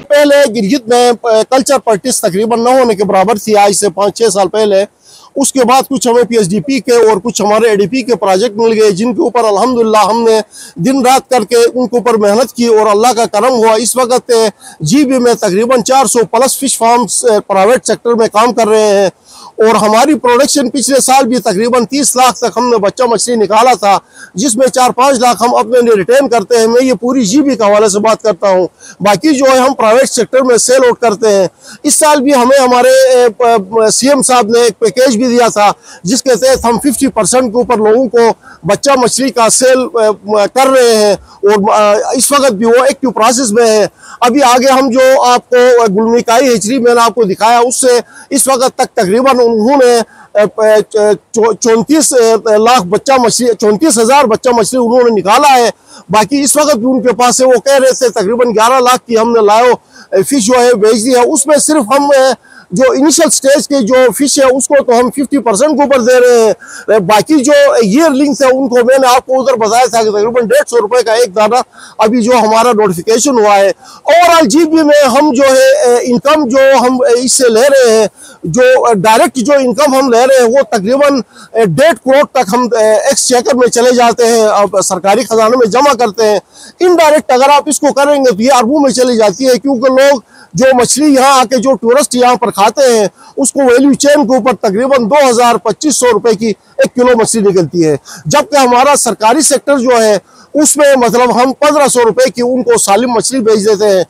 पहले गिरगित में culture practice तकरीबन न होने के बराबर थी आज से 5-6 साल पहले। उसके बाद कुछ हमें पीएचडीपी के और कुछ हमारे एडीपी के प्रोजेक्ट मिल गए, जिनके ऊपर अल्हम्दुलिल्लाह हमने दिन रात करके उनके ऊपर मेहनत की और अल्लाह का करम हुआ। इस वक्त जीबी में तकरीबन 400 plus fish farms private sector में काम कर रहे हैं और हमारी प्रोडक्शन पिछले साल भी तकरीबन 30 लाख तक हमने बच्चा मछली निकाला था, जिसमें 4-5 लाख हम अपने लिए रिटेन करते हैं। मैं ये पूरी जीबी के हवाले से बात करता हूँ, बाकी जो है हम प्राइवेट सेक्टर में सेल आउट करते हैं। इस साल भी हमें हमारे सीएम साहब ने एक पैकेज भी दिया था, जिसके तहत हम 50% के ऊपर लोगों को बच्चा मछली का सेल कर रहे हैं और इस वक्त भी वो एक्टिव प्रोसेस में है। अभी आगे हम जो आपको गुलमिकाई हेचरी मैंने आपको दिखाया, उससे इस वक्त तक तकरीबन उन्होंने 34 लाख बच्चा मछली 34,000 बच्चा मछली उन्होंने निकाला है। बाकी इस वक्त भी उनके पास है, वो कह रहे थे तकरीबन 11 लाख की हमने लायो फिश जो है बेच दी है। उसमें सिर्फ हम जो इनिशियल स्टेज के जो फिश है उसको तो हम 50% के ऊपर दे रहे हैं। बाकी जो ईयरलिंग्स है उनको मैंने आपको उधर बताया था कि तकरीबन 150 रुपए का एक दाना अभी जो हमारा नोटिफिकेशन हुआ है। ओवरऑल जीबी में हम जो है इनकम जो हम इससे ले रहे हैं, जो डायरेक्ट जो इनकम हम ले रहे हैं वो तकरीबन 1.5 करोड़ तक हम एक्सचेकर में चले जाते हैं, अब सरकारी खजाने में जमा करते हैं। इनडायरेक्ट अगर आप इसको करेंगे तो ये अरबों में चली जाती है, क्योंकि लोग जो मछली यहाँ आके जो टूरिस्ट यहाँ पर खाते हैं उसको वैल्यू चेन के ऊपर तकरीबन 2,000-2,500 रुपए की 1 किलो मछली निकलती है, जबकि हमारा सरकारी सेक्टर जो है उसमें मतलब हम 1,500 रुपए की उनको सालिम मछली बेच देते हैं।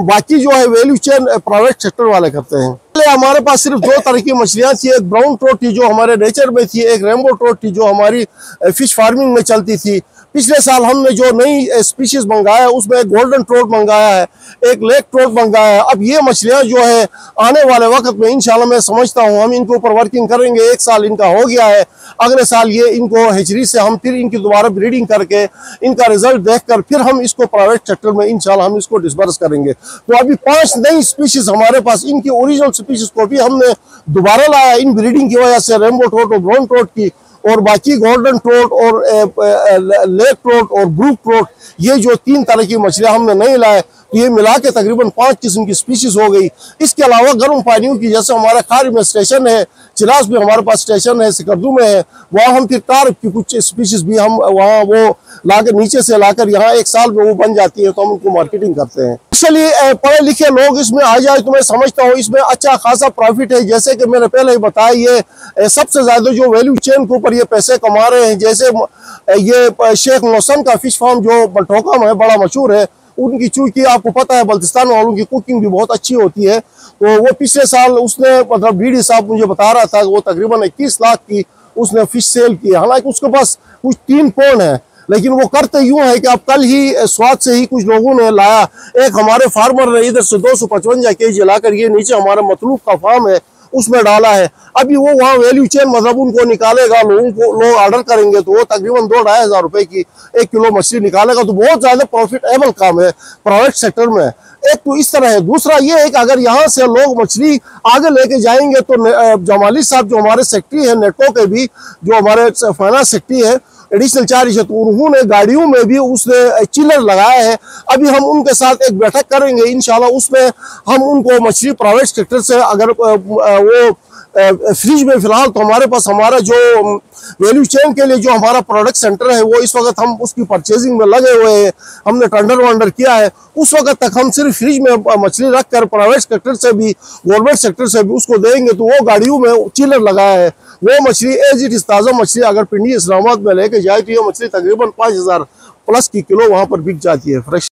बाकी जो है वैल्यू चेन प्राइवेट सेक्टर वाले करते हैं। पहले हमारे पास सिर्फ 2 तरह की मछलियाँ थी, एक ब्राउन ट्रोट थी जो हमारे नेचर में थी, एक रेनबो ट्रोट थी जो हमारी फिश फार्मिंग में चलती थी। पिछले साल हमने जो नई स्पीशीज मंगाया उसमें एक गोल्डन ट्रोट मंगाया है, एक लेक ट्रोट मंगाया है। अब ये मछलियां जो है आने वाले वक्त में इंशाल्लाह मैं समझता हूं हम इनके ऊपर वर्किंग करेंगे। 1 साल इनका हो गया है, अगले साल ये इनको हेचरी से हम फिर इनकी दोबारा ब्रीडिंग करके इनका रिजल्ट देखकर फिर हम इसको प्राइवेट सेक्टर में इंशाल्लाह हम इसको डिस्बर्स करेंगे। तो अभी 5 नई स्पीशीज हमारे पास, इनकी ओरिजिनल स्पीशीज को भी हमने दोबारा लाया इन ब्रीडिंग की वजह से, रेनबो ट्रोट और ब्राउन ट्रोट की, और बाकी गोल्डन ट्रोट और लेक ट्रोट और ब्रूक ट्रोट, ये जो 3 तरह की मछलियां हमने नहीं लाए, तो ये मिला के तकरीबन 5 किस्म की स्पीशीज हो गई। इसके अलावा गर्म पानियों की, जैसे हमारा खारी में स्टेशन है, चिलास भी हमारे पास स्टेशन है, सिकरदू में है, वहाँ हम फिर टार्प की कुछ स्पीशीज भी हम वहाँ वो लाकर नीचे से लाकर यहाँ 1 साल में वो बन जाती है, तो हम उनको मार्केटिंग करते हैं। इसलिए पढ़े लिखे लोग इसमें आ जाए तो मैं समझता हूँ इसमें अच्छा खासा प्रॉफिट है। जैसे कि मैंने पहले ही बताया, ये सबसे ज्यादा जो वैल्यू चेन के ऊपर ये पैसे कमा रहे हैं। जैसे ये शेख मोहसन का फिश फार्म जो बलठोका में है, बड़ा मशहूर है, उनकी चूंकि आपको पता है बल्तिस्तान वालों की कुकिंग भी बहुत अच्छी होती है, तो वो पिछले साल उसने मतलब बीडी साहब मुझे बता रहा था वो तकरीबन 21 लाख की उसने फिश सेल की। हालांकि उसके पास कुछ 3 पौंड है, लेकिन वो करते यूं है कि अब कल ही स्वाद से ही कुछ लोगों ने लाया, एक हमारे फार्मर ने इधर से 255 केजी लाकर ये नीचे हमारा मतलूब का फार्म है उसमें डाला है। अभी वो वहाँ वैल्यू चेन मतलब उनको निकालेगा, लोग ऑर्डर करेंगे तो वो तकरीबन 2-2.5 हज़ार रुपए की 1 किलो मछली निकालेगा, तो बहुत ज्यादा प्रॉफिटेबल काम है प्राइवेट सेक्टर में। एक तो इस तरह है, दूसरा ये है कि अगर यहाँ से लोग मछली आगे लेके जाएंगे तो जमाली साहब जो हमारे सेक्रेटरी है नेटो के भी, जो हमारे फाइनेंस सेक्रेटरी है एडिशनल चार्ज है, तो उन्होंने गाड़ियों में भी उसने चिलर लगाया है। अभी हम उनके साथ एक बैठक करेंगे इंशाल्लाह, उसमें हम उनको मछली प्राइवेट सेक्टर से अगर वो फ्रिज में फिलहाल तो हमारे पास हमारा जो वैल्यू चेन के लिए जो हमारा प्रोडक्ट सेंटर है वो इस वक्त हम उसकी परचेजिंग में लगे हुए हैं, हमने टेंडर वंडर किया है। उस वक्त तक हम सिर्फ फ्रिज में मछली रखकर प्राइवेट सेक्टर से भी गवर्नमेंट सेक्टर से भी उसको देंगे, तो वो गाड़ियों में चिलर लगाया है। वो मछली एज इट इज ताज़ा मछली अगर पिंडी इस्लामाबाद में लेके जाए तो ये मछली तकरीबन 5,000 प्लस की किलो वहाँ पर बिक जाती है फ्रेश।